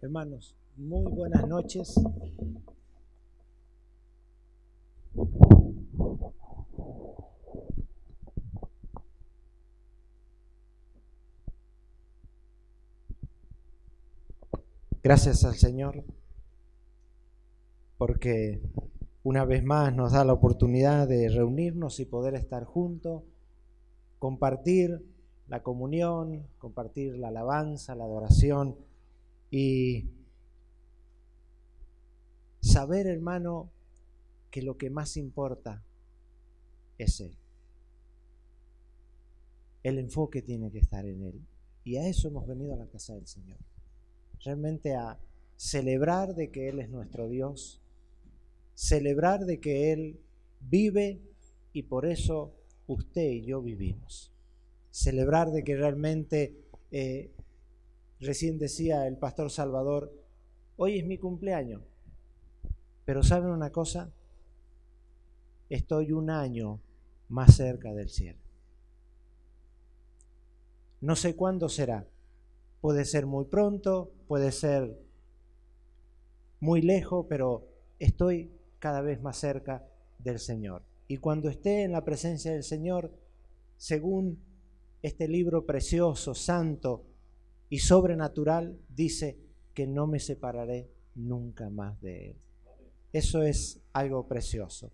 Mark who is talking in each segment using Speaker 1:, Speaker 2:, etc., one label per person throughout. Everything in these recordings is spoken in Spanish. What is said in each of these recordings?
Speaker 1: Hermanos, muy buenas noches. Gracias al Señor porque una vez más nos da la oportunidad de reunirnos y poder estar juntos, compartir la comunión, compartir la alabanza, la adoración y saber, hermano, que lo que más importa es Él. El enfoque tiene que estar en Él. Y a eso hemos venido a la casa del Señor. Realmente a celebrar de que Él es nuestro Dios, celebrar de que Él vive y por eso usted y yo vivimos. Celebrar de que realmente, recién decía el pastor Salvador, hoy es mi cumpleaños, pero ¿saben una cosa? Estoy un año más cerca del cielo. No sé cuándo será, puede ser muy pronto, puede ser muy lejos, pero estoy cada vez más cerca del Señor. Y cuando esté en la presencia del Señor, según este libro precioso, santo y sobrenatural, dice que no me separaré nunca más de Él. Eso es algo precioso.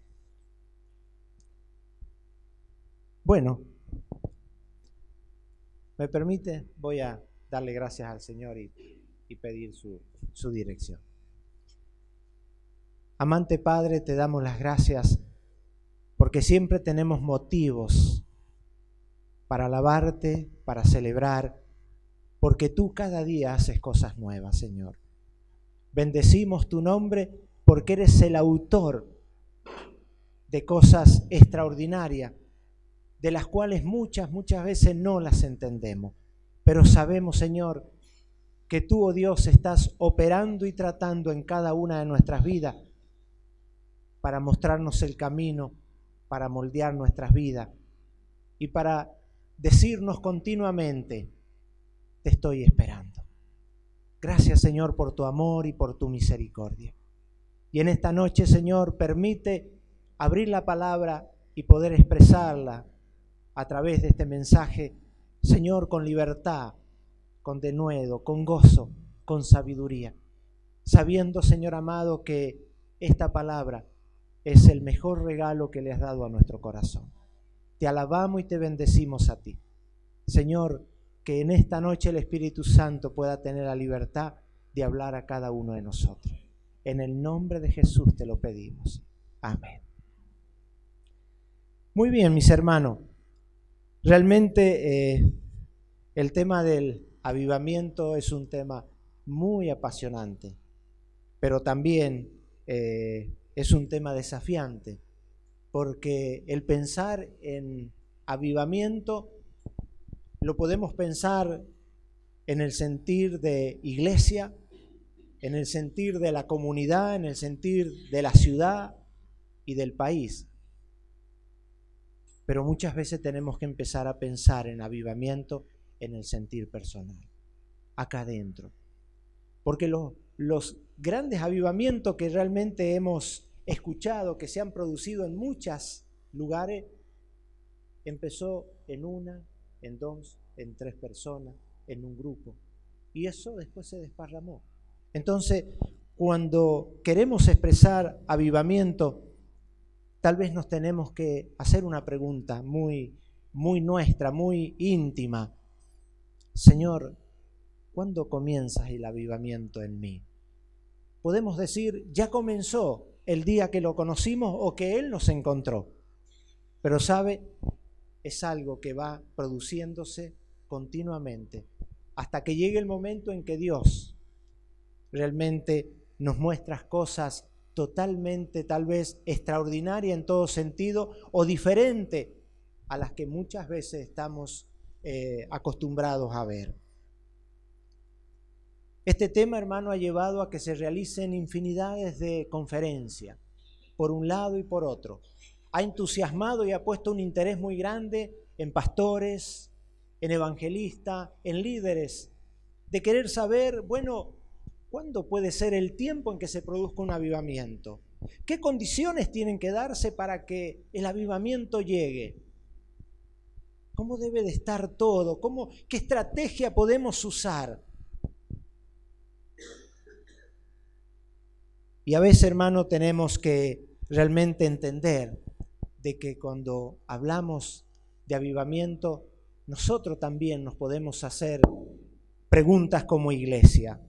Speaker 1: Bueno, ¿me permite? Voy a darle gracias al Señor y pedir su dirección. Amante Padre, te damos las gracias porque siempre tenemos motivos para alabarte, para celebrar, porque tú cada día haces cosas nuevas, Señor. Bendecimos tu nombre porque eres el autor de cosas extraordinarias, de las cuales muchas veces no las entendemos. Pero sabemos, Señor, que tú, oh Dios, estás operando y tratando en cada una de nuestras vidas para mostrarnos el camino, para moldear nuestras vidas y para decirnos continuamente, te estoy esperando. Gracias, Señor, por tu amor y por tu misericordia. Y en esta noche, Señor, permite abrir la palabra y poder expresarla a través de este mensaje, Señor, con libertad, con denuedo, con gozo, con sabiduría, sabiendo, Señor amado, que esta palabra es el mejor regalo que le has dado a nuestro corazón. Te alabamos y te bendecimos a ti. Señor, que en esta noche el Espíritu Santo pueda tener la libertad de hablar a cada uno de nosotros. En el nombre de Jesús te lo pedimos. Amén. Muy bien, mis hermanos. Realmente el tema del avivamiento es un tema muy apasionante, pero también es un tema desafiante, porque el pensar en avivamiento lo podemos pensar en el sentir de iglesia, en el sentir de la comunidad, en el sentir de la ciudad y del país. Pero muchas veces tenemos que empezar a pensar en avivamiento en el sentir personal, acá adentro. Porque los grandes avivamientos que realmente hemos escuchado, que se han producido en muchos lugares, empezó en una, en dos, en tres personas, en un grupo. Y eso después se desparramó. Entonces, cuando queremos expresar avivamiento, tal vez nos tenemos que hacer una pregunta muy nuestra, muy íntima. Señor, ¿cuándo comienza el avivamiento en mí? Podemos decir, ya comenzó el día que lo conocimos o que Él nos encontró. Pero sabe, es algo que va produciéndose continuamente hasta que llegue el momento en que Dios realmente nos muestra cosas totalmente, tal vez extraordinaria en todo sentido o diferente a las que muchas veces estamos acostumbrados a ver. Este tema, hermano, ha llevado a que se realicen infinidades de conferencias, por un lado y por otro. Ha entusiasmado y ha puesto un interés muy grande en pastores, en evangelistas, en líderes, de querer saber, bueno, ¿Cuándo puede ser el tiempo en que se produzca un avivamiento? ¿Qué condiciones tienen que darse para que el avivamiento llegue? ¿Cómo debe de estar todo? ¿Qué estrategia podemos usar? Y a veces, hermano, tenemos que realmente entender de que cuando hablamos de avivamiento, nosotros también nos podemos hacer preguntas como iglesia.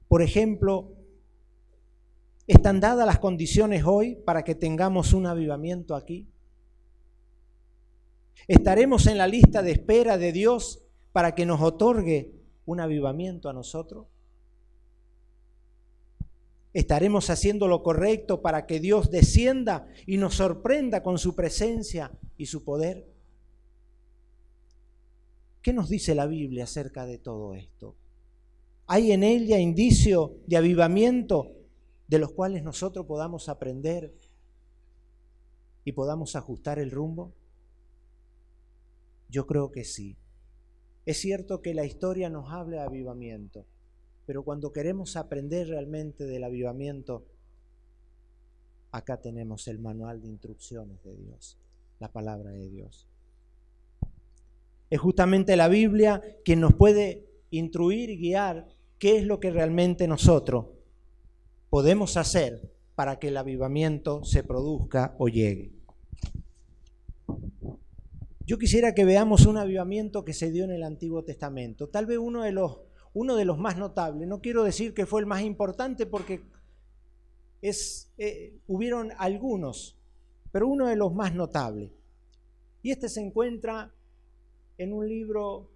Speaker 1: Por ejemplo, ¿están dadas las condiciones hoy para que tengamos un avivamiento aquí? ¿Estaremos en la lista de espera de Dios para que nos otorgue un avivamiento a nosotros? ¿Estaremos haciendo lo correcto para que Dios descienda y nos sorprenda con su presencia y su poder? ¿Qué nos dice la Biblia acerca de todo esto? ¿Hay en ella indicios de avivamiento de los cuales nosotros podamos aprender y podamos ajustar el rumbo? Yo creo que sí. Es cierto que la historia nos habla de avivamiento, pero cuando queremos aprender realmente del avivamiento, acá tenemos el manual de instrucciones de Dios, la palabra de Dios. Es justamente la Biblia quien nos puede instruir y guiar qué es lo que realmente nosotros podemos hacer para que el avivamiento se produzca o llegue. Yo quisiera que veamos un avivamiento que se dio en el Antiguo Testamento, tal vez uno de los más notables. No quiero decir que fue el más importante porque hubieron algunos, pero uno de los más notables. Y este se encuentra en un libro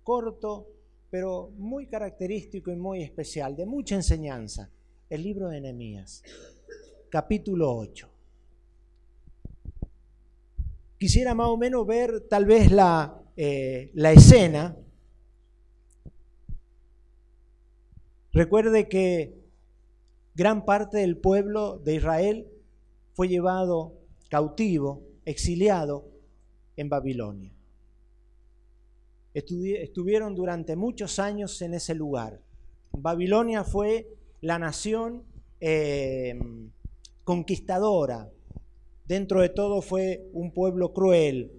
Speaker 1: corto, pero muy característico y muy especial, de mucha enseñanza, el libro de Nehemías, capítulo 8. Quisiera más o menos ver tal vez la escena. Recuerde que gran parte del pueblo de Israel fue llevado cautivo, exiliado en Babilonia. Estuvieron durante muchos años en ese lugar. Babilonia fue la nación conquistadora. Dentro de todo fue un pueblo cruel,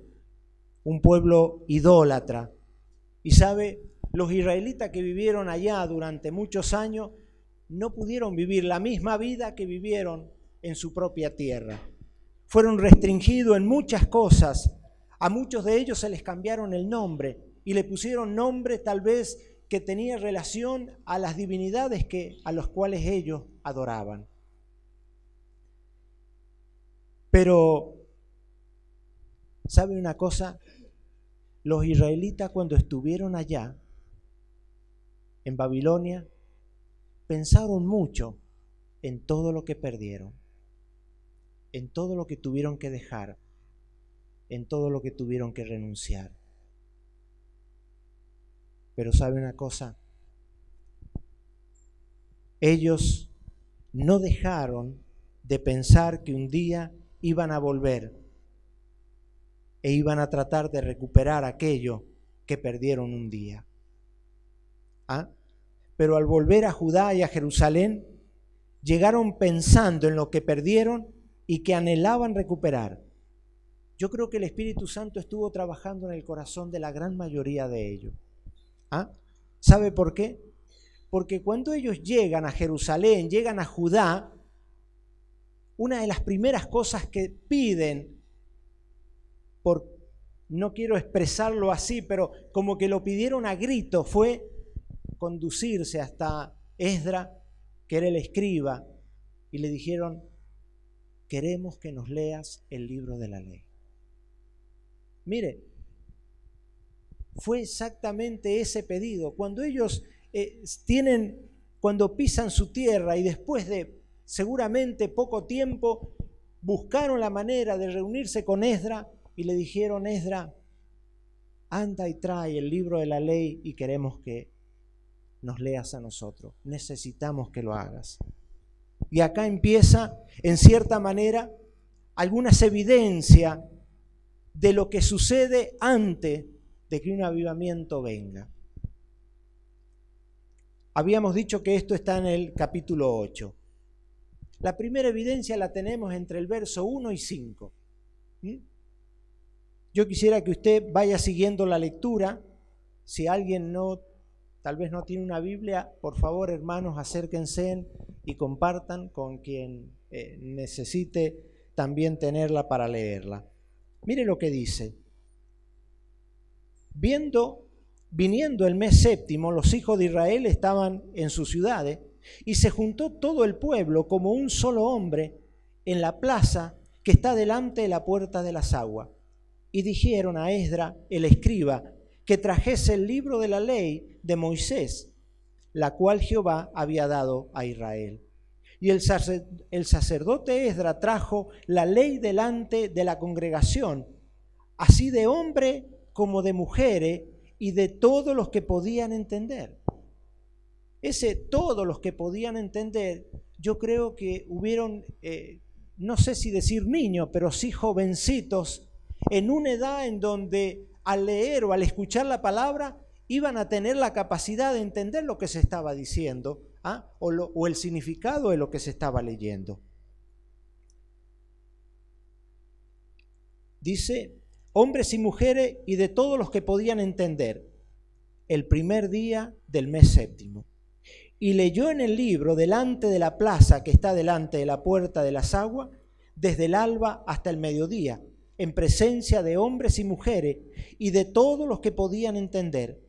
Speaker 1: un pueblo idólatra. Y sabe, los israelitas que vivieron allá durante muchos años no pudieron vivir la misma vida que vivieron en su propia tierra. Fueron restringidos en muchas cosas. A muchos de ellos se les cambiaron el nombre y le pusieron nombre tal vez que tenía relación a las divinidades a los cuales ellos adoraban. Pero, ¿sabe una cosa? Los israelitas cuando estuvieron allá, en Babilonia, pensaron mucho en todo lo que perdieron, en todo lo que tuvieron que dejar, en todo lo que tuvieron que renunciar. Pero ¿sabe una cosa? Ellos no dejaron de pensar que un día iban a volver e iban a tratar de recuperar aquello que perdieron un día. Pero al volver a Judá y a Jerusalén, llegaron pensando en lo que perdieron y que anhelaban recuperar. Yo creo que el Espíritu Santo estuvo trabajando en el corazón de la gran mayoría de ellos. ¿Sabe por qué? Porque cuando ellos llegan a Jerusalén, llegan a Judá, una de las primeras cosas que piden, no quiero expresarlo así, pero como que lo pidieron a grito, fue conducirse hasta Esdras, que era el escriba, y le dijeron: queremos que nos leas el libro de la ley. Mire, fue exactamente ese pedido. Cuando ellos cuando pisan su tierra y después de seguramente poco tiempo, buscaron la manera de reunirse con Esdras y le dijeron: Esdras, anda y trae el libro de la ley y queremos que nos leas a nosotros. Necesitamos que lo hagas. Y acá empieza, en cierta manera, algunas evidencias de lo que sucede antes de que un avivamiento venga. Habíamos dicho que esto está en el capítulo 8. La primera evidencia la tenemos entre el verso 1 y 5. Yo quisiera que usted vaya siguiendo la lectura. Si alguien tal vez no tiene una Biblia, por favor, hermanos, acérquense y compartan con quien necesite también tenerla para leerla. Mire lo que dice. Viniendo el mes séptimo, los hijos de Israel estaban en sus ciudades, y se juntó todo el pueblo como un solo hombre en la plaza que está delante de la puerta de las aguas. Y dijeron a Esdras, el escriba, que trajese el libro de la ley de Moisés, la cual Jehová había dado a Israel. Y el sacerdote Esdras trajo la ley delante de la congregación, así de hombres como de mujeres, y de todos los que podían entender. Ese todos los que podían entender, yo creo que hubieron, no sé si decir niños, pero sí jovencitos, en una edad en donde al leer o al escuchar la palabra iban a tener la capacidad de entender lo que se estaba diciendo, o el significado de lo que se estaba leyendo. Dice, hombres y mujeres y de todos los que podían entender, el primer día del mes séptimo. Y leyó en el libro delante de la plaza que está delante de la puerta de las aguas, desde el alba hasta el mediodía, en presencia de hombres y mujeres y de todos los que podían entender.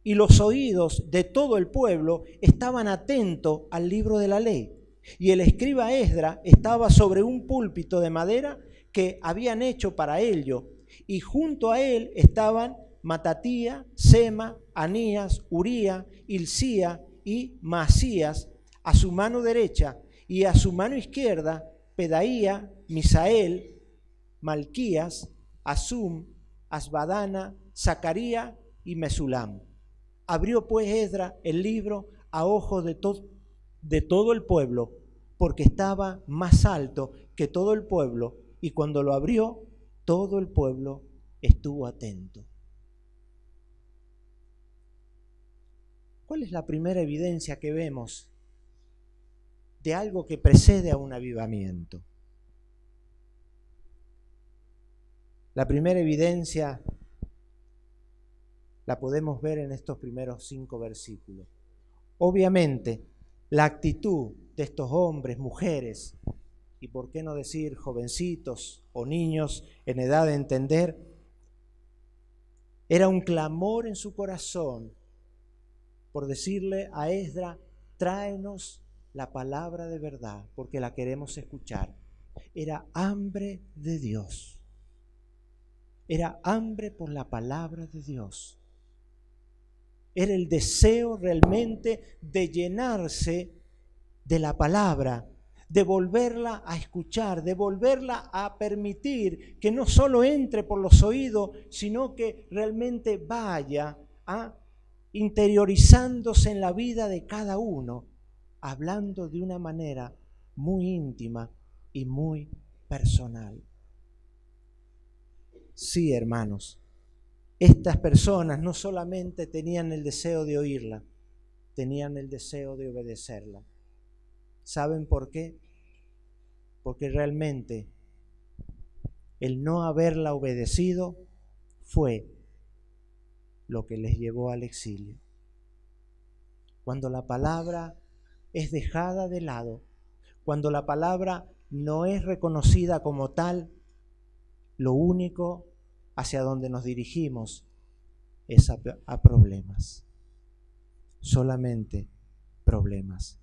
Speaker 1: Y los oídos de todo el pueblo estaban atentos al libro de la ley. Y el escriba Esdras estaba sobre un púlpito de madera que habían hecho para ello. Y junto a él estaban Matatía, Sema, Anías, Uría, Hilcía y Maasías a su mano derecha, y a su mano izquierda Pedaía, Misael, Malquías, Asum, Asbadana, Zacaría y Mesulam. Abrió pues Esdras el libro a ojos de todo el pueblo, porque estaba más alto que todo el pueblo, y cuando lo abrió, todo el pueblo estuvo atento. ¿Cuál es la primera evidencia que vemos de algo que precede a un avivamiento? La primera evidencia la podemos ver en estos primeros 5 versículos. Obviamente, la actitud de estos hombres, mujeres, y por qué no decir jovencitos o niños en edad de entender, era un clamor en su corazón por decirle a Esdras, tráenos la palabra de verdad, porque la queremos escuchar. Era hambre de Dios. Era hambre por la palabra de Dios. Era el deseo realmente de llenarse de la palabra, de volverla a escuchar, de volverla a permitir que no solo entre por los oídos, sino que realmente vaya interiorizándose en la vida de cada uno, hablando de una manera muy íntima y muy personal. Sí, hermanos, estas personas no solamente tenían el deseo de oírla, tenían el deseo de obedecerla. ¿Saben por qué? Porque realmente el no haberla obedecido fue lo que les llevó al exilio. Cuando la palabra es dejada de lado, cuando la palabra no es reconocida como tal, lo único hacia donde nos dirigimos es a problemas. Solamente problemas.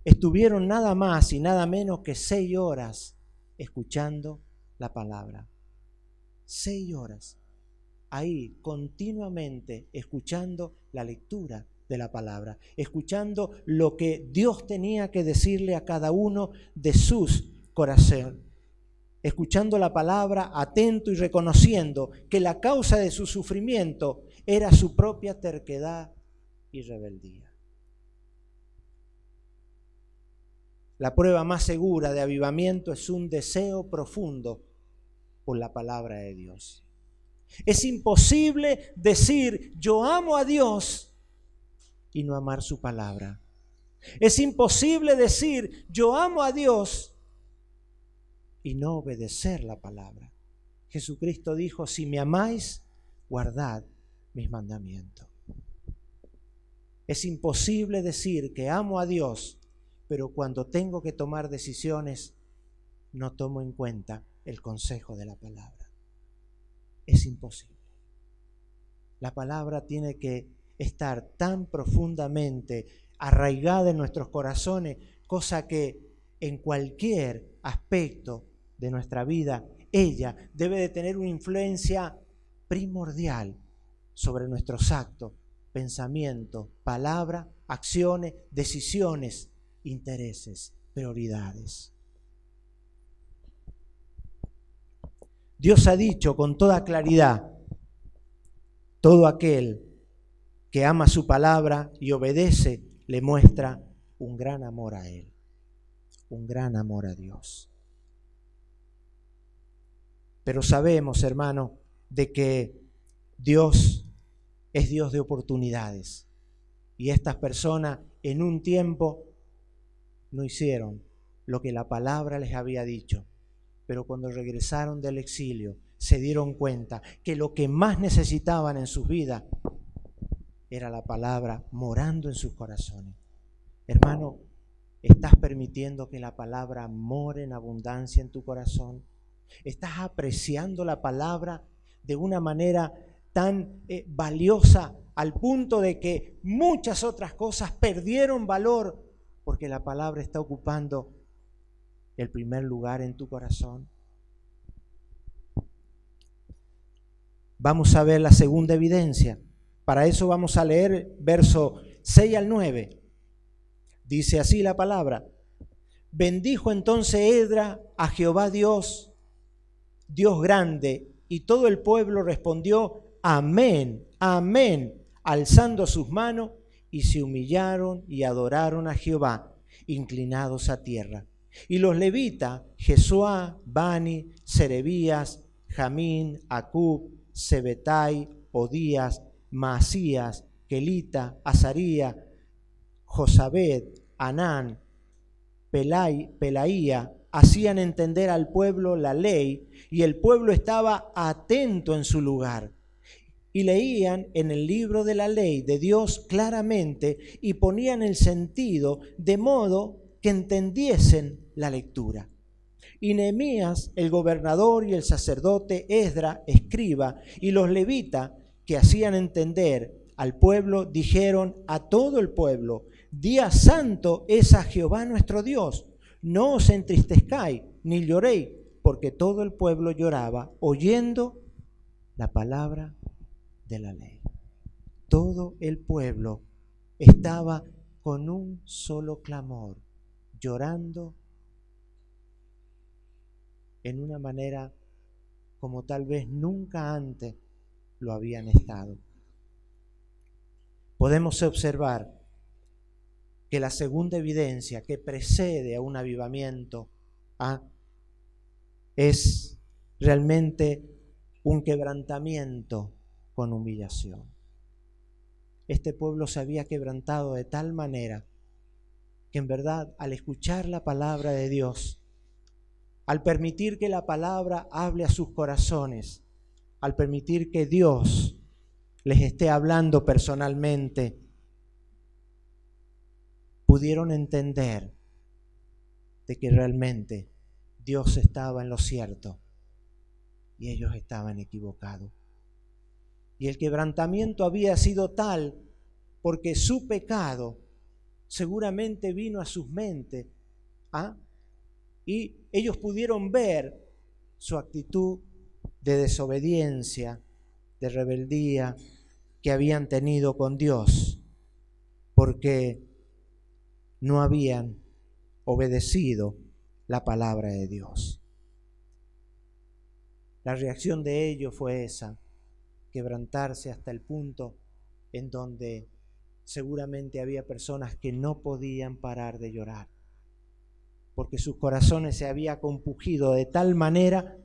Speaker 1: Estuvieron nada más y nada menos que 6 horas escuchando la palabra. 6 horas. Ahí continuamente escuchando la lectura de la palabra, escuchando lo que Dios tenía que decirle a cada uno de sus corazones, escuchando la palabra atento y reconociendo que la causa de su sufrimiento era su propia terquedad y rebeldía. La prueba más segura de avivamiento es un deseo profundo por la palabra de Dios. Es imposible decir yo amo a Dios y no amar su palabra. Es imposible decir yo amo a Dios y no obedecer la palabra. Jesucristo dijo, si me amáis, guardad mis mandamientos. Es imposible decir que amo a Dios, pero cuando tengo que tomar decisiones, no tomo en cuenta el consejo de la palabra. Es imposible. La palabra tiene que estar tan profundamente arraigada en nuestros corazones, cosa que en cualquier aspecto de nuestra vida, ella debe de tener una influencia primordial sobre nuestros actos, pensamientos, palabras, acciones, decisiones, intereses, prioridades. Dios ha dicho con toda claridad, todo aquel que ama su palabra y obedece, le muestra un gran amor a Él, un gran amor a Dios. Pero sabemos, hermano, de que Dios es Dios de oportunidades. Y estas personas en un tiempo no hicieron lo que la palabra les había dicho. Pero cuando regresaron del exilio, se dieron cuenta que lo que más necesitaban en sus vidas era la palabra morando en sus corazones. Hermano, ¿estás permitiendo que la palabra more en abundancia en tu corazón? ¿Estás apreciando la palabra de una manera tan valiosa al punto de que muchas otras cosas perdieron valor porque la palabra está ocupando el primer lugar en tu corazón? Vamos a ver la segunda evidencia. Para eso vamos a leer verso 6 al 9. Dice así la palabra: bendijo entonces Esdras a Jehová Dios grande, y todo el pueblo respondió amén, amén, alzando sus manos, y se humillaron y adoraron a Jehová, inclinados a tierra. Y los levitas, Jesuá, Bani, Serebías, Jamín, Acub, Sebetai, Odías, Maasías, Kelita, Azaría, Josabed, Anán, Pelaía, hacían entender al pueblo la ley, y el pueblo estaba atento en su lugar. Y leían en el libro de la ley de Dios claramente y ponían el sentido de modo que entendiesen la lectura. Y Nehemías, el gobernador, y el sacerdote Esdras, escriba, y los levitas que hacían entender al pueblo, dijeron a todo el pueblo: día santo es a Jehová nuestro Dios, no os entristezcáis ni lloréis, porque todo el pueblo lloraba oyendo la palabra de la ley. Todo el pueblo estaba con un solo clamor, llorando en una manera como tal vez nunca antes lo habían estado. Podemos observar que la segunda evidencia que precede a un avivamiento es realmente un quebrantamiento con humillación. Este pueblo se había quebrantado de tal manera que en verdad al escuchar la palabra de Dios, al permitir que la palabra hable a sus corazones, al permitir que Dios les esté hablando personalmente, pudieron entender de que realmente Dios estaba en lo cierto y ellos estaban equivocados. Y el quebrantamiento había sido tal porque su pecado seguramente vino a sus mentes, y ellos pudieron ver su actitud de desobediencia, de rebeldía que habían tenido con Dios, porque no habían obedecido la palabra de Dios. La reacción de ellos fue esa, quebrantarse hasta el punto en donde seguramente había personas que no podían parar de llorar, porque sus corazones se habían compungido de tal manera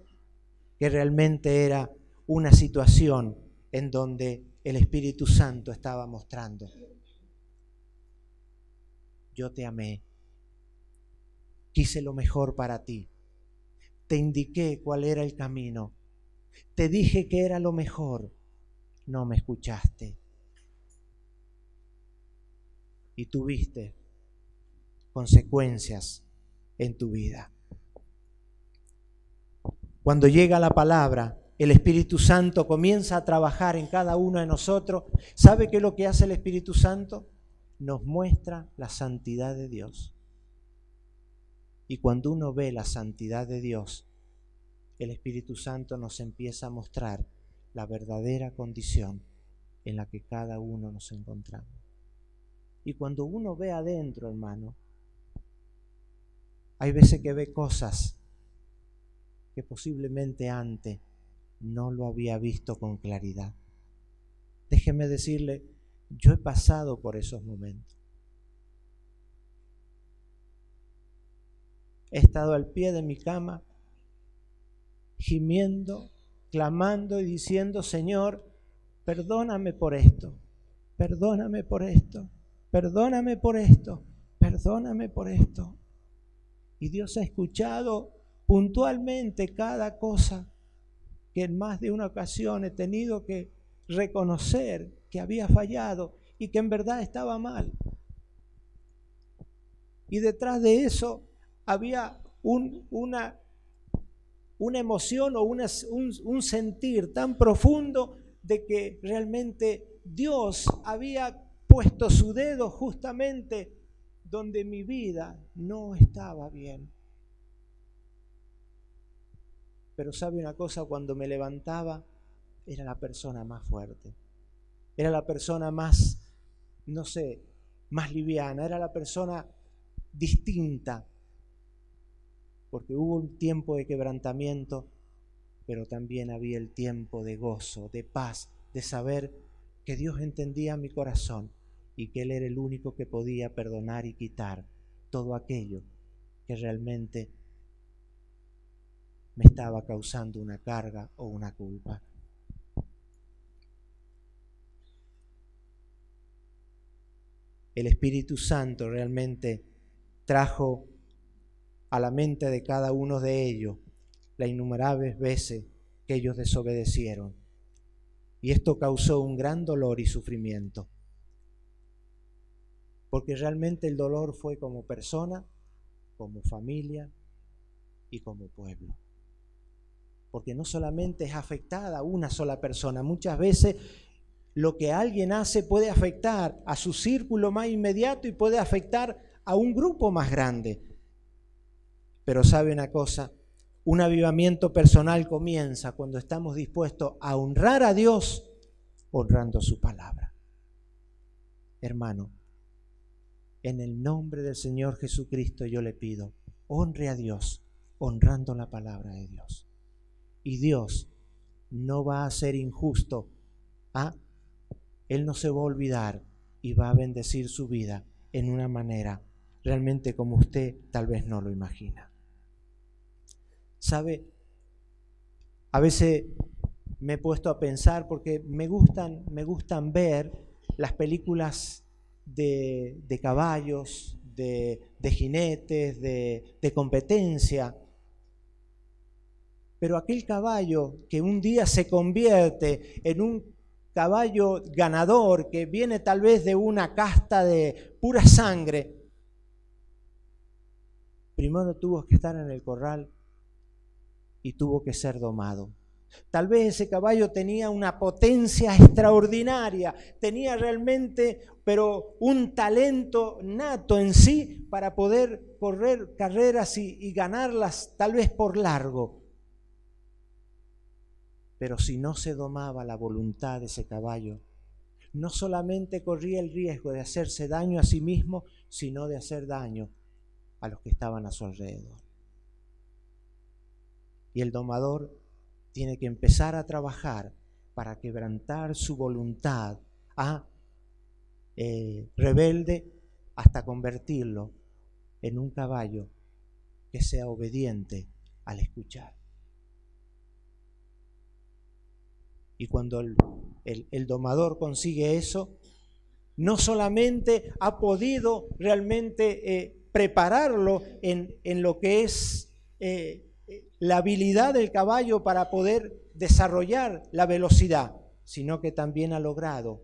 Speaker 1: que realmente era una situación en donde el Espíritu Santo estaba mostrando yo te amé, quise lo mejor para ti, te indiqué cuál era el camino, te dije que era lo mejor, no me escuchaste y tuviste consecuencias en tu vida. Cuando llega la palabra, el Espíritu Santo comienza a trabajar en cada uno de nosotros. ¿Sabe qué es lo que hace el Espíritu Santo? Nos muestra la santidad de Dios. Y cuando uno ve la santidad de Dios, el Espíritu Santo nos empieza a mostrar la verdadera condición en la que cada uno nos encontramos. Y cuando uno ve adentro, hermano, hay veces que ve cosas que posiblemente antes no lo había visto con claridad. Déjeme decirle, yo he pasado por esos momentos. He estado al pie de mi cama, gimiendo, clamando y diciendo, Señor, perdóname por esto, perdóname por esto, perdóname por esto, perdóname por esto. Y Dios ha escuchado puntualmente cada cosa que en más de una ocasión he tenido que reconocer que había fallado y que en verdad estaba mal. Y detrás de eso había una emoción o un sentir tan profundo de que realmente Dios había puesto su dedo justamente donde mi vida no estaba bien. Pero sabe una cosa, cuando me levantaba, era la persona más fuerte. Era la persona más, no sé, más liviana. Era la persona distinta. Porque hubo un tiempo de quebrantamiento, pero también había el tiempo de gozo, de paz, de saber que Dios entendía mi corazón y que Él era el único que podía perdonar y quitar todo aquello que realmente me estaba causando una carga o una culpa. El Espíritu Santo realmente trajo a la mente de cada uno de ellos las innumerables veces que ellos desobedecieron. Y esto causó un gran dolor y sufrimiento. Porque realmente el dolor fue como persona, como familia y como pueblo. Porque no solamente es afectada a una sola persona, muchas veces lo que alguien hace puede afectar a su círculo más inmediato y puede afectar a un grupo más grande. Pero sabe una cosa, un avivamiento personal comienza cuando estamos dispuestos a honrar a Dios honrando su palabra. Hermano, en el nombre del Señor Jesucristo yo le pido, honre a Dios honrando la palabra de Dios. Y Dios no va a ser injusto. Él no se va a olvidar y va a bendecir su vida en una manera realmente como usted tal vez no lo imagina. ¿Sabe? A veces me he puesto a pensar porque me gustan ver las películas de caballos, de jinetes, de competencia. Pero aquel caballo que un día se convierte en un caballo ganador, que viene tal vez de una casta de pura sangre, primero tuvo que estar en el corral y tuvo que ser domado. Tal vez ese caballo tenía una potencia extraordinaria, tenía realmente, pero un talento nato en sí para poder correr carreras y ganarlas tal vez por largo. Pero si no se domaba la voluntad de ese caballo, no solamente corría el riesgo de hacerse daño a sí mismo, sino de hacer daño a los que estaban a su alrededor. Y el domador tiene que empezar a trabajar para quebrantar su voluntad rebelde hasta convertirlo en un caballo que sea obediente al escuchar. Y cuando el domador consigue eso, no solamente ha podido realmente prepararlo en lo que es la habilidad del caballo para poder desarrollar la velocidad, sino que también ha logrado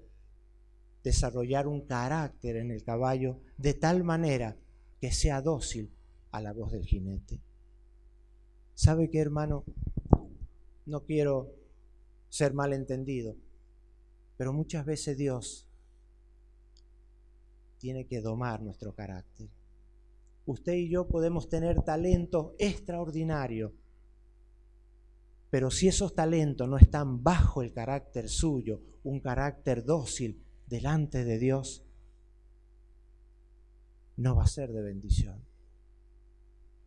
Speaker 1: desarrollar un carácter en el caballo de tal manera que sea dócil a la voz del jinete. ¿Sabe qué, hermano? No quiero ser malentendido, pero muchas veces Dios tiene que domar nuestro carácter. Usted y yo podemos tener talentos extraordinarios, pero si esos talentos no están bajo el carácter suyo, un carácter dócil delante de Dios, no va a ser de bendición.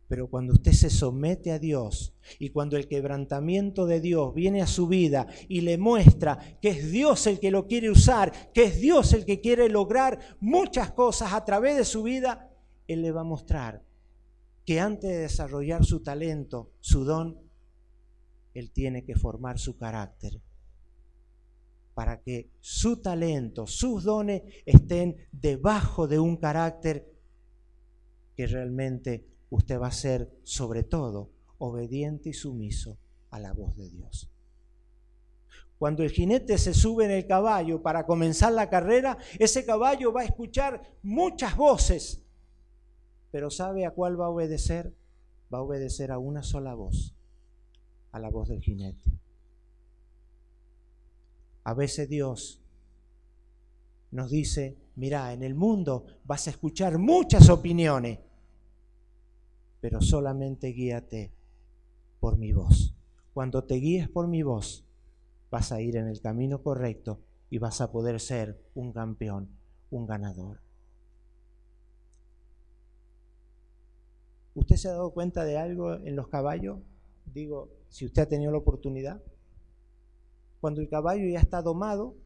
Speaker 1: Pero cuando usted se somete a Dios y cuando el quebrantamiento de Dios viene a su vida y le muestra que es Dios el que lo quiere usar, que es Dios el que quiere lograr muchas cosas a través de su vida, Él le va a mostrar que antes de desarrollar su talento, su don, Él tiene que formar su carácter para que su talento, sus dones estén debajo de un carácter que realmente usted va a ser, sobre todo, obediente y sumiso a la voz de Dios. Cuando el jinete se sube en el caballo para comenzar la carrera, ese caballo va a escuchar muchas voces, pero ¿sabe a cuál va a obedecer? Va a obedecer a una sola voz, a la voz del jinete. A veces Dios nos dice, mira, en el mundo vas a escuchar muchas opiniones, pero solamente guíate por mi voz. Cuando te guíes por mi voz, vas a ir en el camino correcto y vas a poder ser un campeón, un ganador. ¿Usted se ha dado cuenta de algo en los caballos? Digo, si usted ha tenido la oportunidad. Cuando el caballo ya está domado,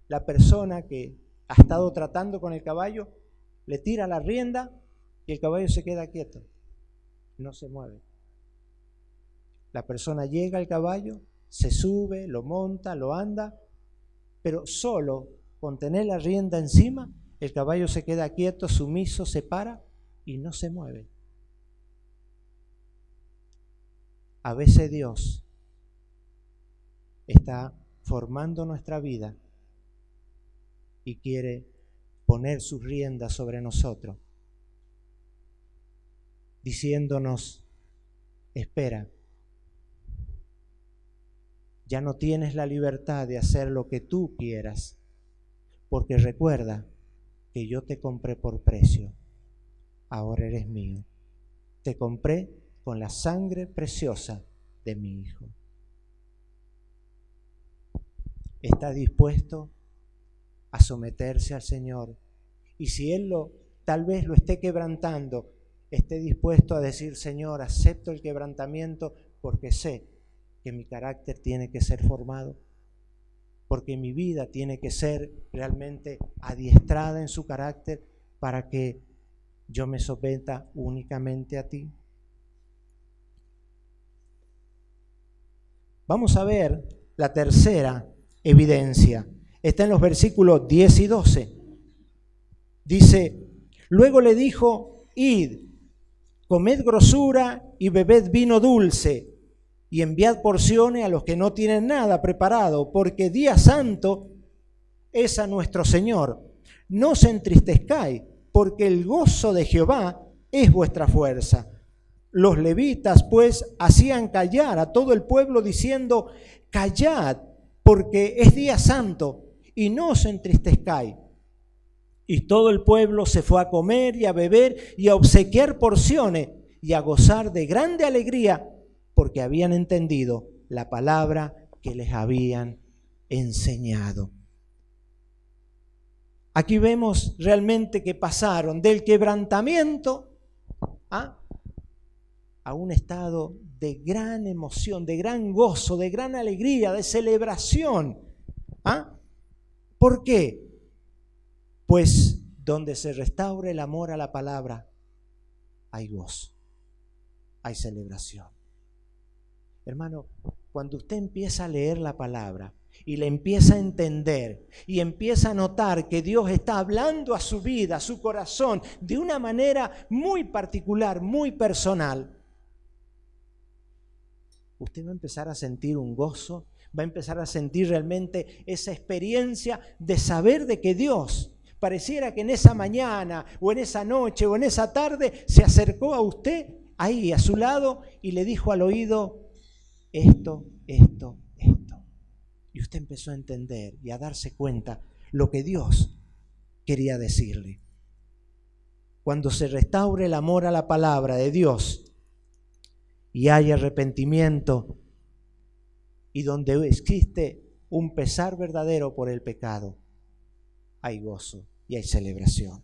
Speaker 1: la persona que ha estado tratando con el caballo le tira la rienda y el caballo se queda quieto. No se mueve. La persona llega al caballo, se sube, lo monta, lo anda, pero solo con tener la rienda encima, el caballo se queda quieto, sumiso, se para y no se mueve. A veces Dios está formando nuestra vida y quiere poner sus riendas sobre nosotros, diciéndonos, espera, ya no tienes la libertad de hacer lo que tú quieras, porque recuerda que yo te compré por precio, ahora eres mío. Te compré con la sangre preciosa de mi Hijo. ¿Está dispuesto a someterse al Señor? Y si Él tal vez lo esté quebrantando, esté dispuesto a decir, Señor, acepto el quebrantamiento porque sé que mi carácter tiene que ser formado, porque mi vida tiene que ser realmente adiestrada en su carácter para que yo me someta únicamente a ti. Vamos a ver la tercera evidencia. Está en los versículos 10 y 12. Dice, luego le dijo, id, comed grosura y bebed vino dulce, y enviad porciones a los que no tienen nada preparado, porque día santo es a nuestro Señor. No os entristezcáis, porque el gozo de Jehová es vuestra fuerza. Los levitas, pues, hacían callar a todo el pueblo diciendo, callad, porque es día santo, y no os entristezcáis. Y todo el pueblo se fue a comer y a beber y a obsequiar porciones y a gozar de grande alegría, porque habían entendido la palabra que les habían enseñado. Aquí vemos realmente que pasaron del quebrantamiento a un estado de gran emoción, de gran gozo, de gran alegría, de celebración. ¿Por qué? Pues donde se restaura el amor a la palabra, hay gozo, hay celebración. Hermano, cuando usted empieza a leer la palabra y le empieza a entender y empieza a notar que Dios está hablando a su vida, a su corazón, de una manera muy particular, muy personal, usted va a empezar a sentir un gozo, va a empezar a sentir realmente esa experiencia de saber de que Dios, pareciera que en esa mañana o en esa noche o en esa tarde se acercó a usted ahí a su lado y le dijo al oído esto. Y usted empezó a entender y a darse cuenta lo que Dios quería decirle. Cuando se restaure el amor a la palabra de Dios y hay arrepentimiento y donde existe un pesar verdadero por el pecado, hay gozo y hay celebración.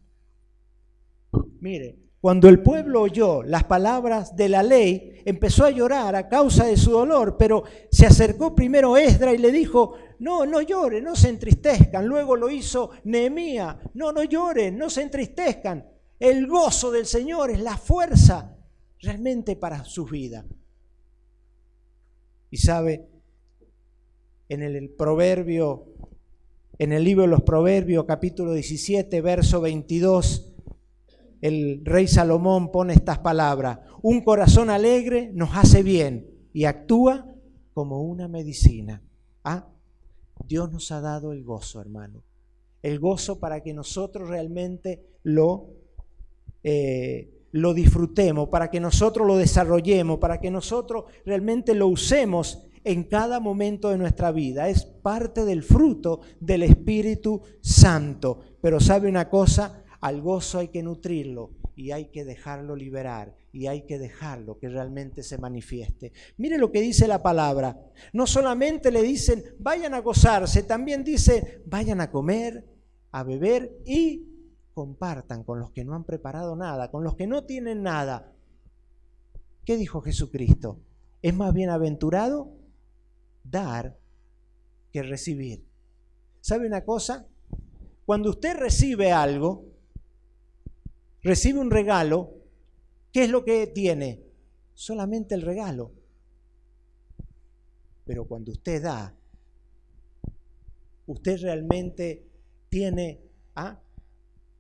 Speaker 1: Mire, cuando el pueblo oyó las palabras de la ley, empezó a llorar a causa de su dolor, pero se acercó primero Esdras y le dijo, no lloren, no se entristezcan. Luego lo hizo Nehemías, no lloren, no se entristezcan. El gozo del Señor es la fuerza realmente para sus vidas. Y sabe, en el libro de los Proverbios, capítulo 17, verso 22, el rey Salomón pone estas palabras: un corazón alegre nos hace bien y actúa como una medicina. Dios nos ha dado el gozo, hermano. El gozo para que nosotros realmente lo disfrutemos, para que nosotros lo desarrollemos, para que nosotros realmente lo usemos en cada momento de nuestra vida. Es parte del fruto del Espíritu Santo. Pero ¿sabe una cosa? Al gozo hay que nutrirlo y hay que dejarlo liberar y hay que dejarlo que realmente se manifieste. Mire lo que dice la palabra. No solamente le dicen vayan a gozarse, también dice vayan a comer, a beber y compartan con los que no han preparado nada, con los que no tienen nada. ¿Qué dijo Jesucristo? Es más bienaventurado dar que recibir. ¿Sabe una cosa? Cuando usted recibe algo, recibe un regalo, ¿qué es lo que tiene? Solamente el regalo. Pero cuando usted da, usted realmente tiene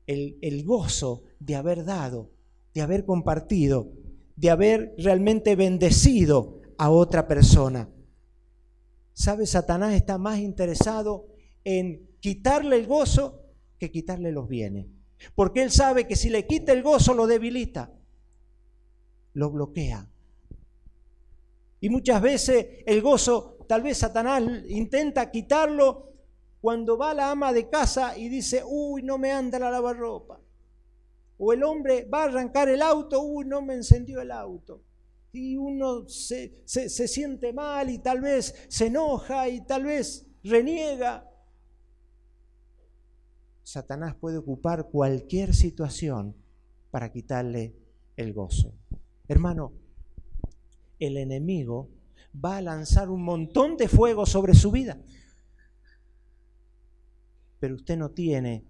Speaker 1: el gozo de haber dado, de haber compartido, de haber realmente bendecido a otra persona. ¿Sabe? Satanás está más interesado en quitarle el gozo que quitarle los bienes. Porque él sabe que si le quita el gozo lo debilita, lo bloquea. Y muchas veces el gozo, tal vez Satanás intenta quitarlo cuando va la ama de casa y dice, no me anda la lavarropa. O el hombre va a arrancar el auto, no me encendió el auto. Y uno se siente mal y tal vez se enoja y tal vez reniega. Satanás puede ocupar cualquier situación para quitarle el gozo. Hermano, el enemigo va a lanzar un montón de fuego sobre su vida. Pero usted no tiene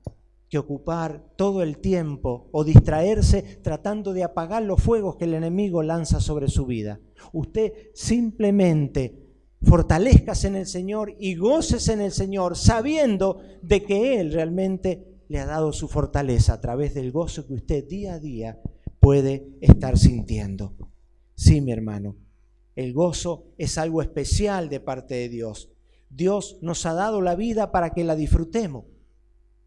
Speaker 1: que ocupar todo el tiempo o distraerse tratando de apagar los fuegos que el enemigo lanza sobre su vida. Usted simplemente fortalézcase en el Señor y gócese en el Señor, sabiendo de que Él realmente le ha dado su fortaleza a través del gozo que usted día a día puede estar sintiendo. Sí, mi hermano, el gozo es algo especial de parte de Dios. Dios nos ha dado la vida para que la disfrutemos.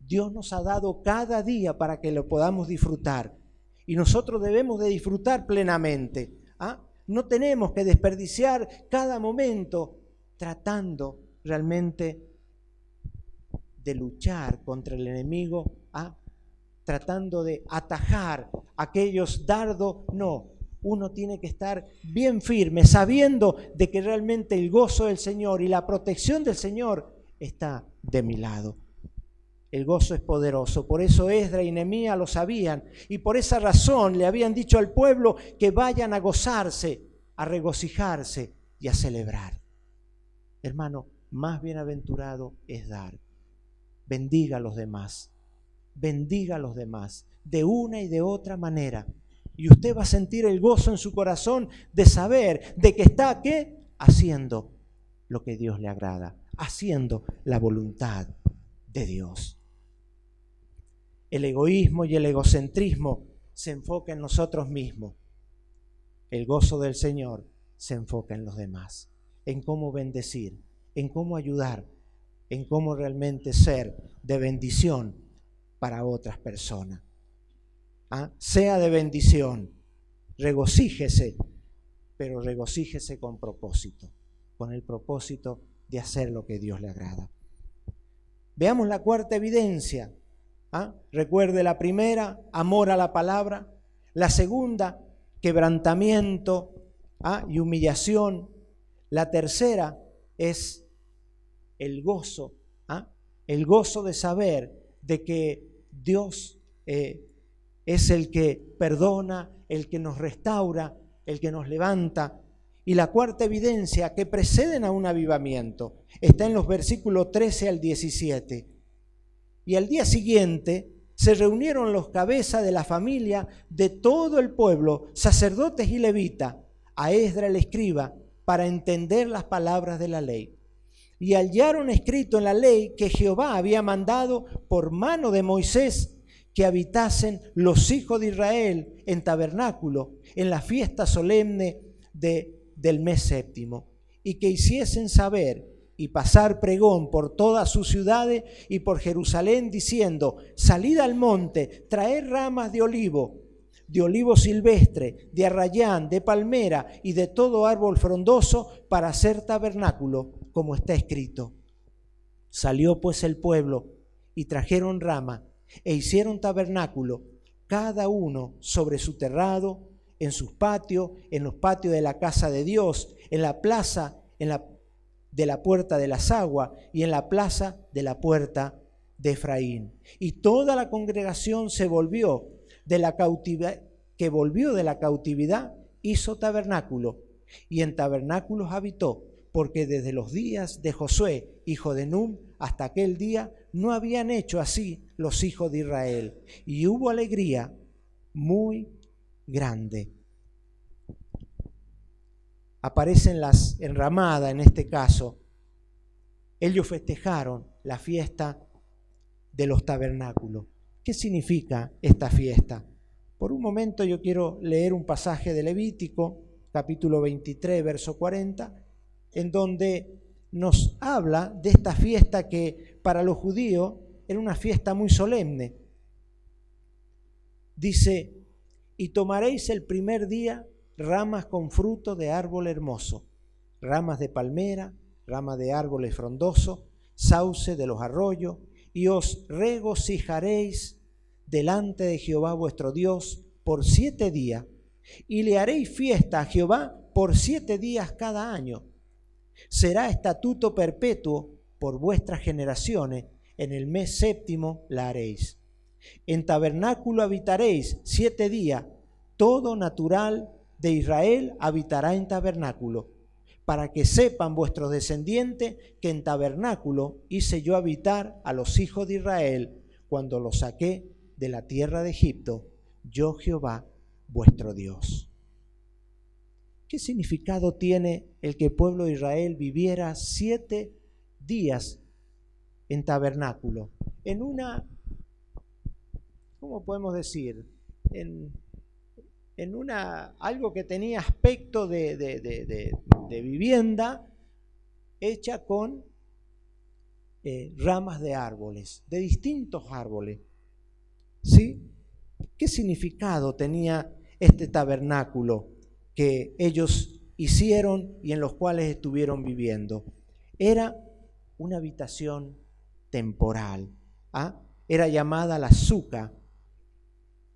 Speaker 1: Dios nos ha dado cada día para que lo podamos disfrutar. Y nosotros debemos de disfrutar plenamente. No tenemos que desperdiciar cada momento tratando realmente de luchar contra el enemigo, tratando de atajar aquellos dardos. No, uno tiene que estar bien firme, sabiendo de que realmente el gozo del Señor y la protección del Señor está de mi lado. El gozo es poderoso, por eso Esdras y Nehemías lo sabían y por esa razón le habían dicho al pueblo que vayan a gozarse, a regocijarse y a celebrar. Hermano, más bienaventurado es dar. Bendiga a los demás, de una y de otra manera. Y usted va a sentir el gozo en su corazón de saber de que está, ¿qué? Haciendo lo que Dios le agrada, haciendo la voluntad de Dios. El egoísmo y el egocentrismo se enfocan en nosotros mismos. El gozo del Señor se enfoca en los demás, en cómo bendecir, en cómo ayudar, en cómo realmente ser de bendición para otras personas. Sea de bendición, regocíjese, pero regocíjese con propósito, con el propósito de hacer lo que Dios le agrada. Veamos la cuarta evidencia. Recuerde la primera, amor a la palabra. La segunda, quebrantamiento y humillación. La tercera es el gozo de saber de que Dios es el que perdona, el que nos restaura, el que nos levanta. Y la cuarta evidencia que preceden a un avivamiento está en los versículos 13 al 17. Y al día siguiente se reunieron los cabezas de la familia de todo el pueblo, sacerdotes y levitas, a Esdra el escriba, para entender las palabras de la ley. Y hallaron escrito en la ley que Jehová había mandado por mano de Moisés que habitasen los hijos de Israel en tabernáculo, en la fiesta solemne del mes séptimo, y que hiciesen saber y pasar pregón por todas sus ciudades y por Jerusalén, diciendo: salid al monte, traed ramas de olivo silvestre, de arrayán, de palmera y de todo árbol frondoso para hacer tabernáculo, como está escrito. Salió pues el pueblo y trajeron rama e hicieron tabernáculo, cada uno sobre su terrado, en sus patios, en los patios de la casa de Dios, en la plaza de la puerta de las aguas y en la plaza de la puerta de Efraín. Y toda la congregación se volvió de la cautividad, hizo tabernáculo, y en tabernáculos habitó, porque desde los días de Josué, hijo de Nun, hasta aquel día no habían hecho así los hijos de Israel, y hubo alegría muy grande. Aparecen las enramadas en este caso. Ellos festejaron la fiesta de los tabernáculos. ¿Qué significa esta fiesta? Por un momento yo quiero leer un pasaje de Levítico, capítulo 23, verso 40, en donde nos habla de esta fiesta que para los judíos era una fiesta muy solemne. Dice: y tomaréis el primer día ramas con fruto de árbol hermoso, ramas de palmera, ramas de árboles frondosos, sauce de los arroyos, y os regocijaréis delante de Jehová vuestro Dios por 7 días, y le haréis fiesta a Jehová por 7 días cada año. Será estatuto perpetuo por vuestras generaciones, en el mes séptimo la haréis. En tabernáculo habitaréis 7 días, todo natural de Israel habitará en tabernáculo, para que sepan vuestros descendientes que en tabernáculo hice yo habitar a los hijos de Israel cuando los saqué de la tierra de Egipto, yo Jehová vuestro Dios. ¿Qué significado tiene el que el pueblo de Israel viviera 7 días en tabernáculo? En una, ¿cómo podemos decir? En algo que tenía aspecto de vivienda hecha con ramas de árboles, de distintos árboles. ¿Sí? ¿Qué significado tenía este tabernáculo que ellos hicieron y en los cuales estuvieron viviendo? Era una habitación temporal. Era llamada la suca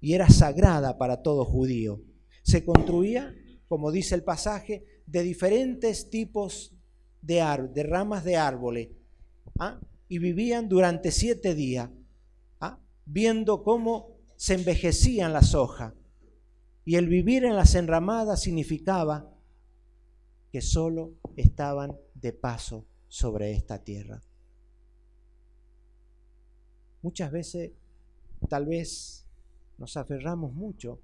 Speaker 1: y era sagrada para todo judío. Se construía, como dice el pasaje, de diferentes tipos de ramas de árboles, y vivían durante 7 días, viendo cómo se envejecían las hojas. Y el vivir en las enramadas significaba que solo estaban de paso sobre esta tierra. Muchas veces, tal vez, nos aferramos mucho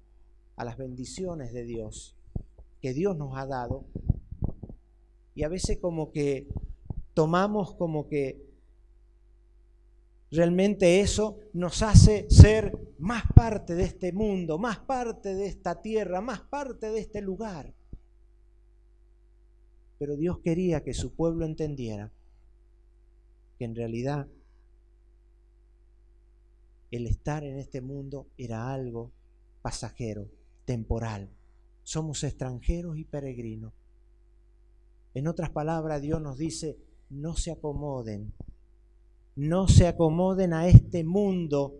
Speaker 1: a las bendiciones de Dios, que Dios nos ha dado, y a veces como que tomamos como que realmente eso nos hace ser más parte de este mundo, más parte de esta tierra, más parte de este lugar. Pero Dios quería que su pueblo entendiera que en realidad el estar en este mundo era algo pasajero, temporal. Somos extranjeros y peregrinos. En otras palabras, Dios nos dice, no se acomoden a este mundo,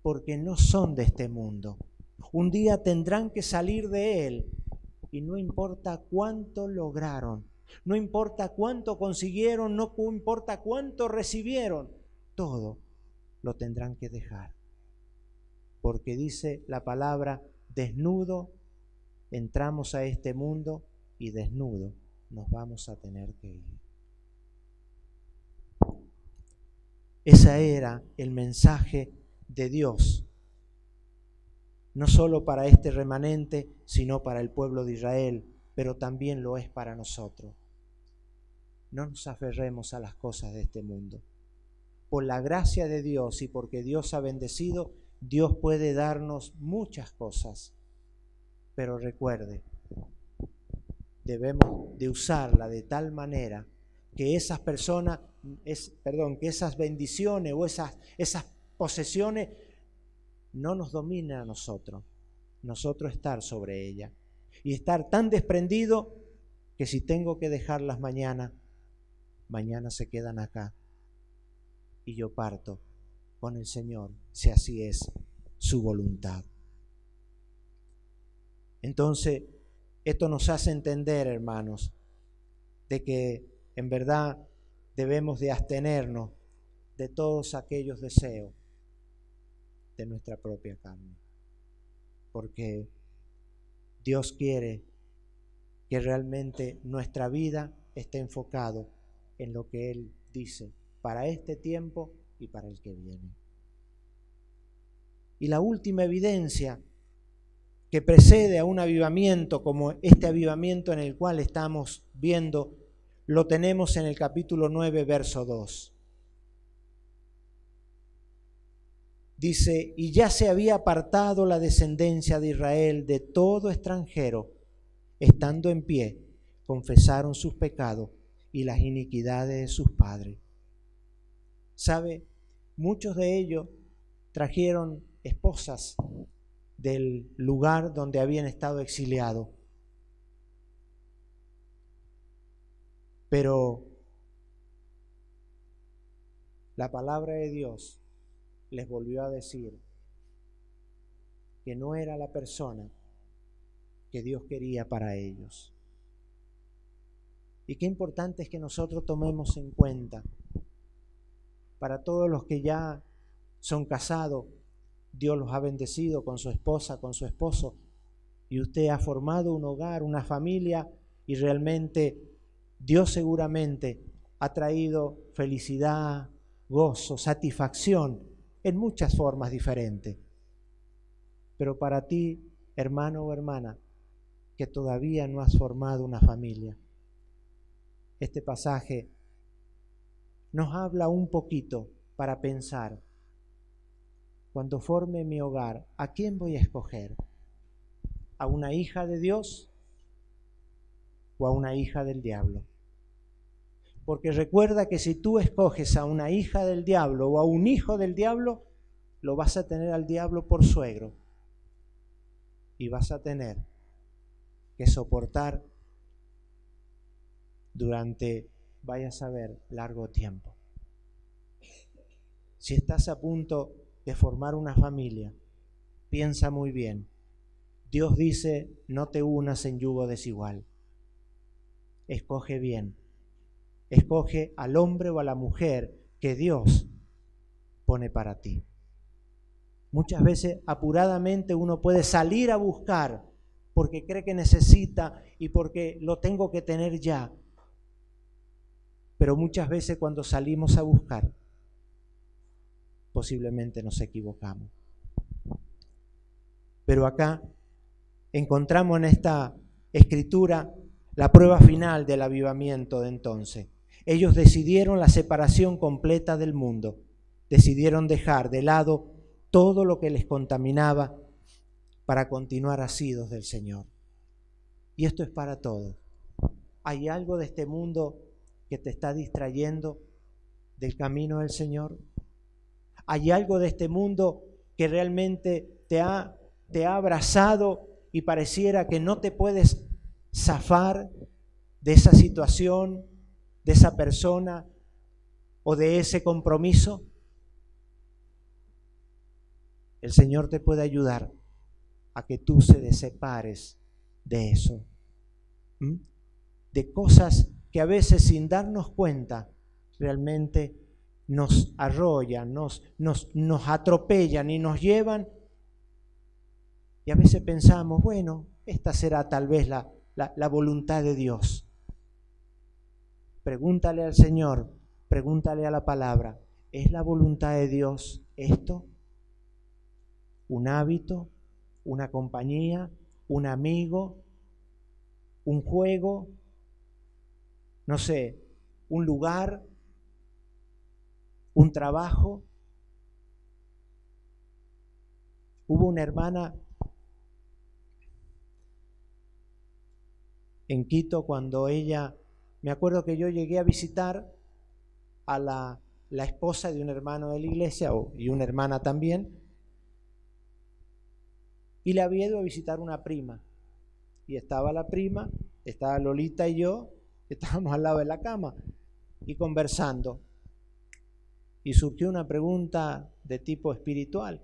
Speaker 1: porque no son de este mundo. Un día tendrán que salir de él, y no importa cuánto lograron, no importa cuánto consiguieron, no importa cuánto recibieron, todo lo tendrán que dejar. Porque dice la palabra, desnudo entramos a este mundo y desnudo nos vamos a tener que ir. Ese era el mensaje de Dios, no solo para este remanente, sino para el pueblo de Israel, pero también lo es para nosotros. No nos aferremos a las cosas de este mundo. Por la gracia de Dios y porque Dios ha bendecido, Dios puede darnos muchas cosas. Pero recuerde, debemos de usarla de tal manera que esas personas, que esas bendiciones o esas posesiones no nos dominen a nosotros estar sobre ellas y estar tan desprendido que si tengo que dejarlas mañana se quedan acá y yo parto con el Señor, si así es su voluntad. Entonces, esto nos hace entender, hermanos, de que en verdad debemos de abstenernos de todos aquellos deseos de nuestra propia carne. Porque Dios quiere que realmente nuestra vida esté enfocado en lo que Él dice para este tiempo y para el que viene. Y la última evidencia que precede a un avivamiento como este avivamiento en el cual estamos viendo, lo tenemos en el capítulo 9, verso 2. Dice, y ya se había apartado la descendencia de Israel de todo extranjero, estando en pie, confesaron sus pecados y las iniquidades de sus padres. ¿Sabe? Muchos de ellos trajeron esposas del lugar donde habían estado exiliados. Pero la palabra de Dios les volvió a decir que no era la persona que Dios quería para ellos. Y qué importante es que nosotros tomemos en cuenta, para todos los que ya son casados, Dios los ha bendecido con su esposa, con su esposo, y usted ha formado un hogar, una familia, y realmente Dios seguramente ha traído felicidad, gozo, satisfacción en muchas formas diferentes. Pero para ti, hermano o hermana, que todavía no has formado una familia, este pasaje nos habla un poquito para pensar, cuando forme mi hogar, ¿a quién voy a escoger? ¿A una hija de Dios o a una hija del diablo? Porque recuerda que si tú escoges a una hija del diablo o a un hijo del diablo, lo vas a tener al diablo por suegro y vas a tener que soportar durante, vaya a saber, largo tiempo. Si estás a punto de formar una familia, piensa muy bien. Dios dice, no te unas en yugo desigual. Escoge bien. Escoge al hombre o a la mujer que Dios pone para ti. Muchas veces apuradamente uno puede salir a buscar porque cree que necesita y porque lo tengo que tener ya. Pero muchas veces cuando salimos a buscar, posiblemente nos equivocamos. Pero acá encontramos en esta escritura la prueba final del avivamiento de entonces. Ellos decidieron la separación completa del mundo. Decidieron dejar de lado todo lo que les contaminaba para continuar asidos del Señor. Y esto es para todos. ¿Hay algo de este mundo que te está distrayendo del camino del Señor? ¿Hay algo de este mundo que realmente te ha abrazado y pareciera que no te puedes zafar de esa situación, de esa persona o de ese compromiso? El Señor te puede ayudar a que tú se separes de eso, de cosas que a veces sin darnos cuenta realmente nos arrollan, nos atropellan y nos llevan, y a veces pensamos, bueno, esta será tal vez la voluntad de Dios. Pregúntale al Señor, pregúntale a la palabra, ¿es la voluntad de Dios esto? ¿Un hábito? ¿Una compañía? ¿Un amigo? ¿Un juego? No sé, ¿un lugar? ¿Un trabajo? Hubo una hermana en Quito cuando ella, me acuerdo que yo llegué a visitar a la esposa de un hermano de la iglesia y una hermana también, y le había ido a visitar una prima. Y estaba la prima, estaba Lolita y yo, estábamos al lado de la cama y conversando. Y surgió una pregunta de tipo espiritual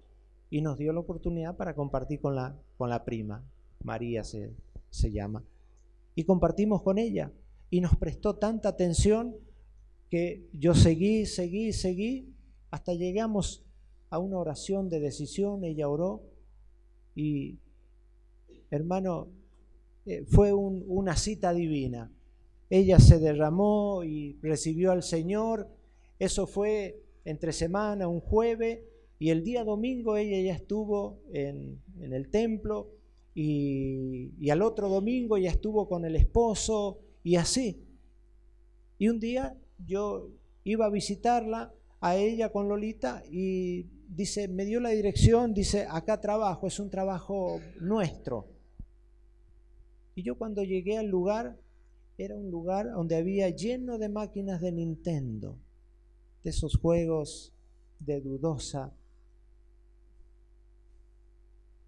Speaker 1: y nos dio la oportunidad para compartir con la prima. María se llama. Y compartimos con ella y nos prestó tanta atención que yo seguí hasta llegamos a una oración de decisión. Ella oró y, hermano, fue una cita divina. Ella se derramó y recibió al Señor. Eso fue entre semana, un jueves, y el día domingo ella ya estuvo en el templo, y al otro domingo ya estuvo con el esposo, y así. Y un día yo iba a visitarla a ella con Lolita y dice, me dio la dirección, dice, acá trabajo, es un trabajo nuestro. Y yo cuando llegué al lugar, era un lugar donde había lleno de máquinas de Nintendo, de esos juegos de dudosa,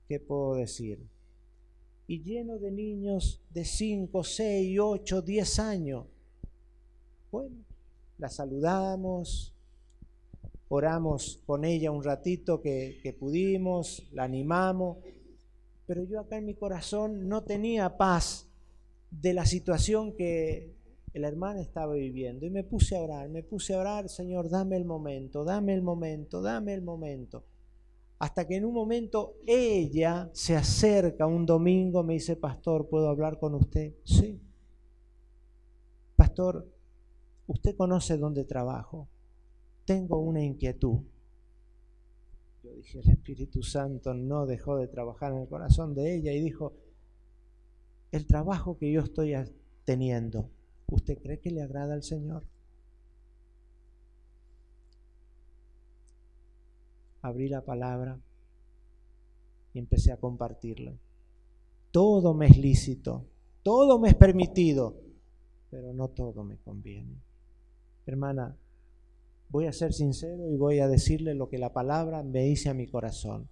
Speaker 1: ¿qué puedo decir? Y lleno de niños de 5, 6, 8, 10 años. Bueno, la saludamos, oramos con ella un ratito que pudimos, la animamos, pero yo acá en mi corazón no tenía paz de la situación que la hermana estaba viviendo, y me puse a orar, Señor, dame el momento, hasta que en un momento ella se acerca un domingo, me dice, pastor, ¿puedo hablar con usted? Sí. Pastor, ¿usted conoce dónde trabajo? Tengo una inquietud. Yo dije, el Espíritu Santo no dejó de trabajar en el corazón de ella y dijo, el trabajo que yo estoy teniendo, ¿usted cree que le agrada al Señor? Abrí la palabra y empecé a compartirla. Todo me es lícito, todo me es permitido, pero no todo me conviene. Hermana, voy a ser sincero y voy a decirle lo que la palabra me dice a mi corazón.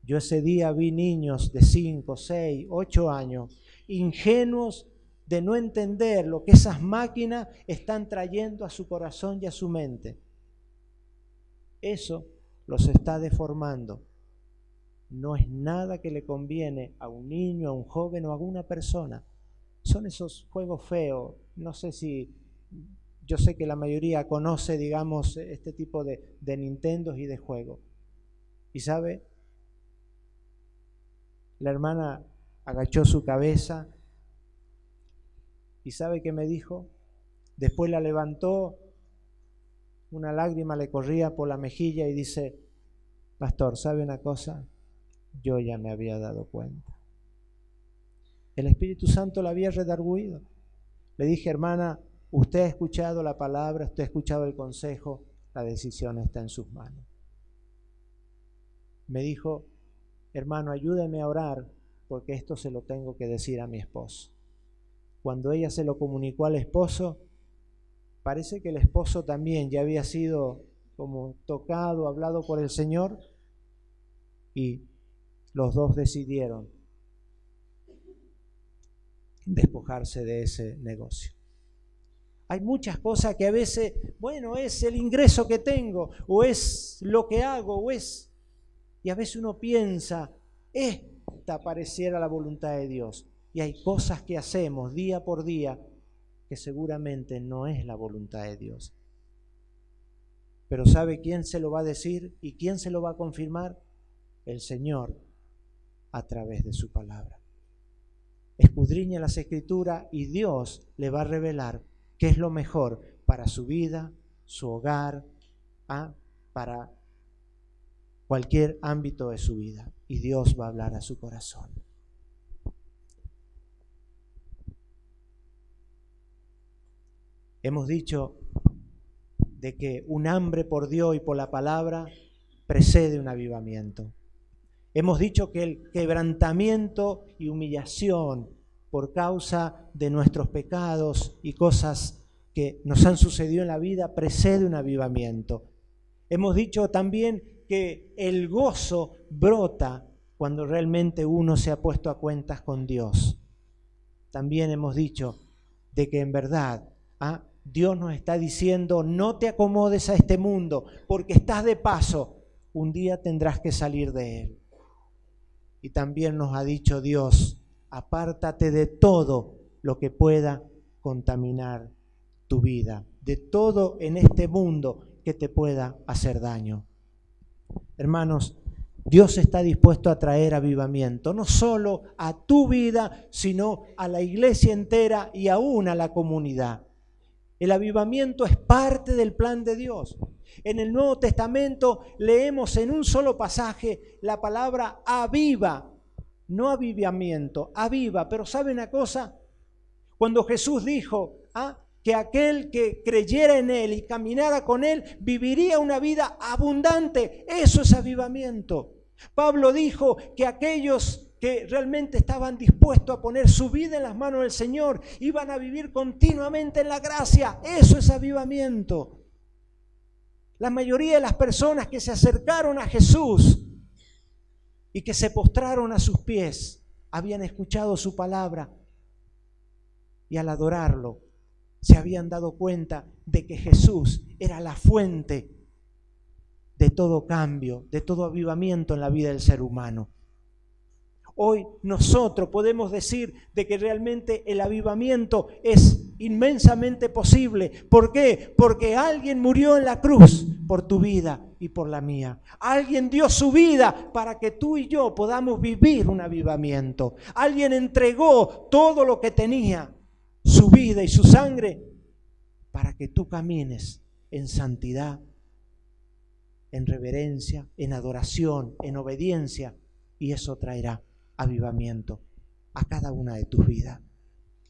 Speaker 1: Yo ese día vi niños de 5, 6, 8 años, ingenuos de no entender lo que esas máquinas están trayendo a su corazón y a su mente. Eso los está deformando. No es nada que le conviene a un niño, a un joven o a alguna persona. Son esos juegos feos. No sé si, yo sé que la mayoría conoce, digamos, este tipo de Nintendos y de juegos. Y sabe, la hermana agachó su cabeza y ¿sabe qué me dijo? Después la levantó, una lágrima le corría por la mejilla y dice, pastor, ¿sabe una cosa? Yo ya me había dado cuenta. El Espíritu Santo la había redarguido. Le dije, hermana, Usted ha escuchado la palabra, usted ha escuchado el consejo, la decisión está en sus manos. Me dijo, hermano, ayúdeme a orar porque esto se lo tengo que decir a mi esposo. Cuando ella se lo comunicó al esposo, parece que el esposo también ya había sido como tocado, hablado por el Señor, y los dos decidieron despojarse de ese negocio. Hay muchas cosas que a veces, bueno, es el ingreso que tengo, o es lo que hago, y a veces uno piensa, esta pareciera la voluntad de Dios. Y hay cosas que hacemos día por día que seguramente no es la voluntad de Dios. Pero ¿sabe quién se lo va a decir y quién se lo va a confirmar? El Señor, a través de su palabra. Escudriña las Escrituras y Dios le va a revelar qué es lo mejor para su vida, su hogar, para cualquier ámbito de su vida. Y Dios va a hablar a su corazón. Hemos dicho de que un hambre por Dios y por la palabra precede un avivamiento. Hemos dicho que el quebrantamiento y humillación por causa de nuestros pecados y cosas que nos han sucedido en la vida precede un avivamiento. Hemos dicho también que el gozo brota cuando realmente uno se ha puesto a cuentas con Dios. También hemos dicho de que en verdad Dios nos está diciendo, no te acomodes a este mundo porque estás de paso, un día tendrás que salir de él. Y también nos ha dicho Dios, apártate de todo lo que pueda contaminar tu vida, de todo en este mundo que te pueda hacer daño. Hermanos, Dios está dispuesto a traer avivamiento, no solo a tu vida, sino a la iglesia entera y aún a la comunidad. El avivamiento es parte del plan de Dios. En el Nuevo Testamento leemos en un solo pasaje la palabra aviva, no avivamiento, aviva. Pero ¿sabe una cosa? Cuando Jesús dijo que aquel que creyera en Él y caminara con Él viviría una vida abundante, eso es avivamiento. Pablo dijo que aquellos que realmente estaban dispuestos a poner su vida en las manos del Señor iban a vivir continuamente en la gracia, eso es avivamiento. La mayoría de las personas que se acercaron a Jesús y que se postraron a sus pies habían escuchado su palabra y al adorarlo se habían dado cuenta de que Jesús era la fuente de todo cambio, de todo avivamiento en la vida del ser humano. Hoy nosotros podemos decir de que realmente el avivamiento es inmensamente posible. ¿Por qué? Porque alguien murió en la cruz por tu vida y por la mía. Alguien dio su vida para que tú y yo podamos vivir un avivamiento. Alguien entregó todo lo que tenía, su vida y su sangre, para que tú camines en santidad, en reverencia, en adoración, en obediencia, y eso traerá avivamiento a cada una de tus vidas.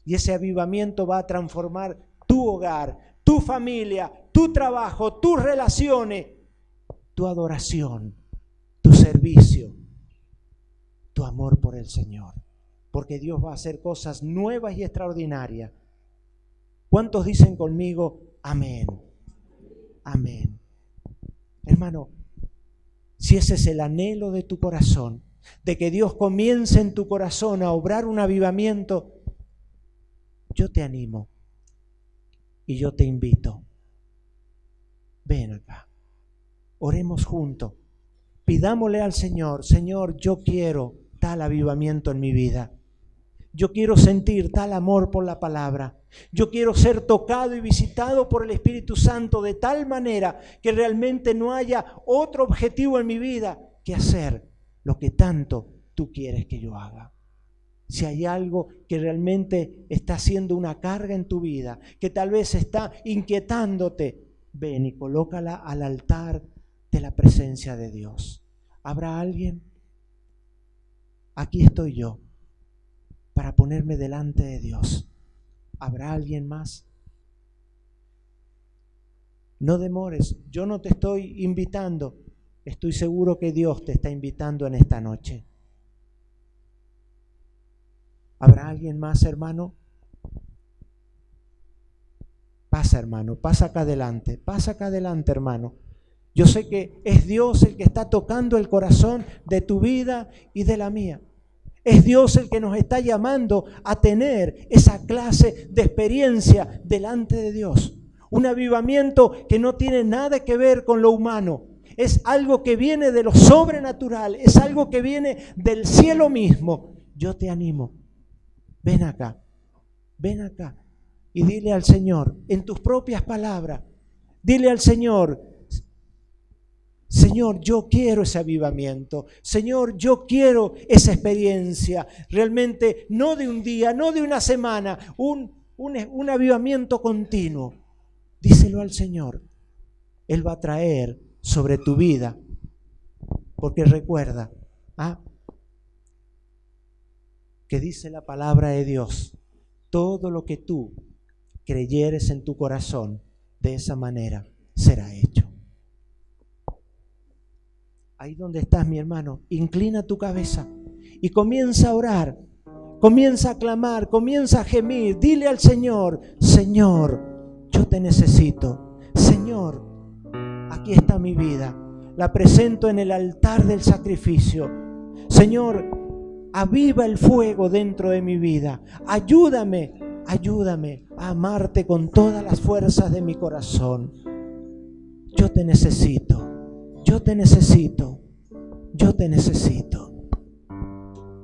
Speaker 1: Y ese avivamiento va a transformar tu hogar, tu familia, tu trabajo, tus relaciones, tu adoración, tu servicio, tu amor por el Señor. Porque Dios va a hacer cosas nuevas y extraordinarias. ¿Cuántos dicen conmigo amén? Amén. Hermano, si ese es el anhelo de tu corazón, de que Dios comience en tu corazón a obrar un avivamiento, yo te animo y yo te invito. Ven acá, oremos juntos, pidámosle al Señor, Señor, yo quiero tal avivamiento en mi vida. Yo quiero sentir tal amor por la palabra. Yo quiero ser tocado y visitado por el Espíritu Santo de tal manera que realmente no haya otro objetivo en mi vida que hacer lo que tanto tú quieres que yo haga. Si hay algo que realmente está siendo una carga en tu vida, que tal vez está inquietándote, ven y colócala al altar de la presencia de Dios. ¿Habrá alguien? Aquí estoy yo para ponerme delante de Dios. ¿Habrá alguien más? No demores, yo no te estoy invitando. Estoy seguro que Dios te está invitando en esta noche. ¿Habrá alguien más, hermano? Pasa, hermano, pasa acá adelante, hermano. Yo sé que es Dios el que está tocando el corazón de tu vida y de la mía. Es Dios el que nos está llamando a tener esa clase de experiencia delante de Dios. Un avivamiento que no tiene nada que ver con lo humano. Es algo que viene de lo sobrenatural, es algo que viene del cielo mismo. Yo te animo, ven acá y dile al Señor, en tus propias palabras, dile al Señor, Señor, yo quiero ese avivamiento. Señor, yo quiero esa experiencia. Realmente no de un día, no de una semana, un avivamiento continuo. Díselo al Señor. Él va a traer sobre tu vida. Porque recuerda, que dice la palabra de Dios, todo lo que tú creyeres en tu corazón, de esa manera será hecho. Ahí donde estás, mi hermano, inclina tu cabeza y comienza a orar, comienza a clamar, comienza a gemir. Dile al Señor, Señor, yo te necesito. Señor, aquí está mi vida, la presento en el altar del sacrificio. Señor, aviva el fuego dentro de mi vida. Ayúdame a amarte con todas las fuerzas de mi corazón. Yo te necesito. Yo te necesito.